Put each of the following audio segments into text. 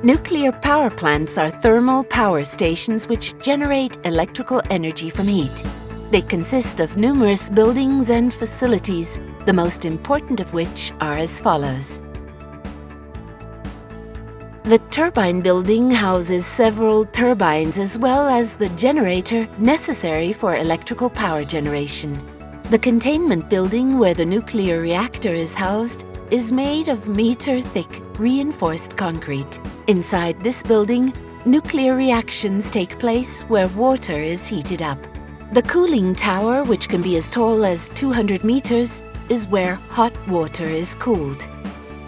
Nuclear power plants are thermal power stations which generate electrical energy from heat. They consist of numerous buildings and facilities, the most important of which are as follows. The turbine building houses several turbines as well as the generator necessary for electrical power generation. The containment building where the nuclear reactor is housed is made of meter-thick reinforced concrete. Inside this building, nuclear reactions take place where water is heated up. The cooling tower, which can be as tall as 200 meters, is where hot water is cooled.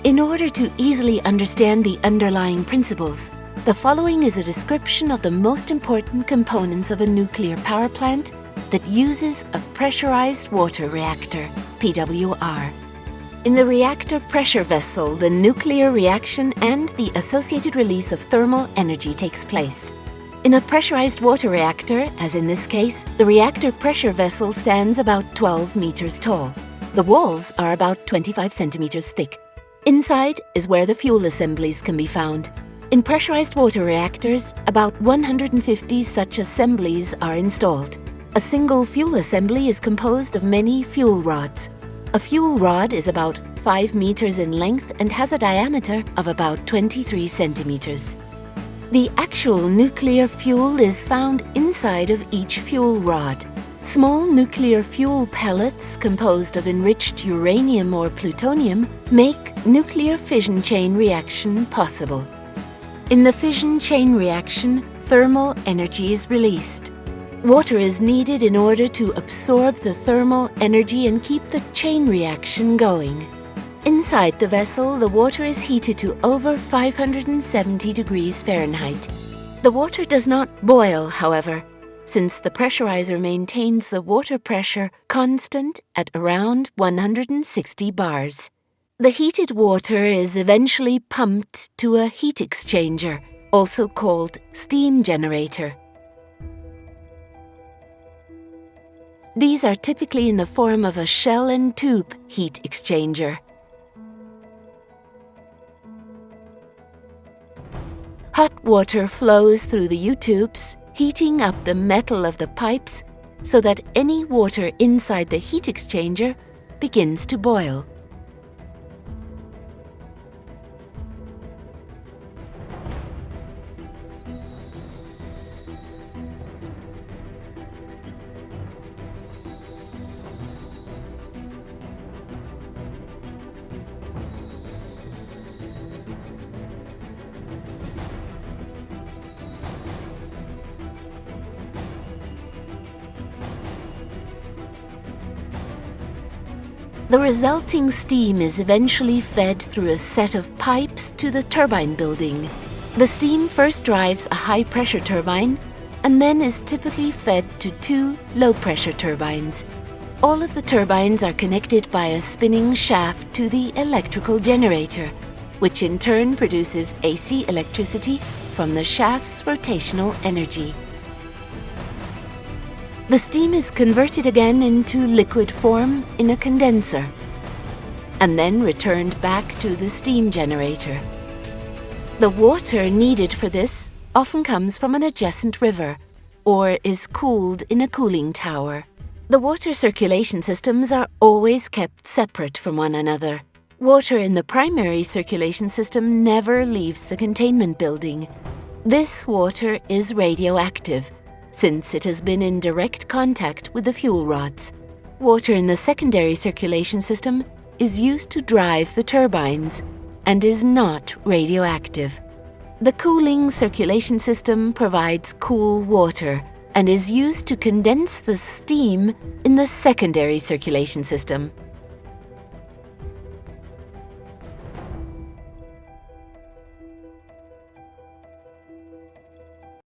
In order to easily understand the underlying principles, the following is a description of the most important components of a nuclear power plant that uses a pressurized water reactor, PWR. In the reactor pressure vessel, the nuclear reaction and the associated release of thermal energy takes place. In a pressurized water reactor, as in this case, the reactor pressure vessel stands about 12 meters tall. The walls are about 25 centimeters thick. Inside is where the fuel assemblies can be found. In pressurized water reactors, about 150 such assemblies are installed. A single fuel assembly is composed of many fuel rods. A fuel rod is about 5 meters in length and has a diameter of about 23 centimeters. The actual nuclear fuel is found inside of each fuel rod. Small nuclear fuel pellets composed of enriched uranium or plutonium make nuclear fission chain reaction possible. In the fission chain reaction, thermal energy is released. Water is needed in order to absorb the thermal energy and keep the chain reaction going. Inside the vessel, the water is heated to over 570 degrees Fahrenheit. The water does not boil, however, since the pressurizer maintains the water pressure constant at around 160 bars. The heated water is eventually pumped to a heat exchanger, also called steam generator. These are typically in the form of a shell and tube heat exchanger. Hot water flows through the U-tubes, heating up the metal of the pipes so that any water inside the heat exchanger begins to boil. The resulting steam is eventually fed through a set of pipes to the turbine building. The steam first drives a high-pressure turbine and then is typically fed to 2 low-pressure turbines. All of the turbines are connected by a spinning shaft to the electrical generator, which in turn produces AC electricity from the shaft's rotational energy. The steam is converted again into liquid form in a condenser, and then returned back to the steam generator. The water needed for this often comes from an adjacent river, or is cooled in a cooling tower. The water circulation systems are always kept separate from one another. Water in the primary circulation system never leaves the containment building. This water is radioactive, since it has been in direct contact with the fuel rods. Water in the secondary circulation system is used to drive the turbines and is not radioactive. The cooling circulation system provides cool water and is used to condense the steam in the secondary circulation system.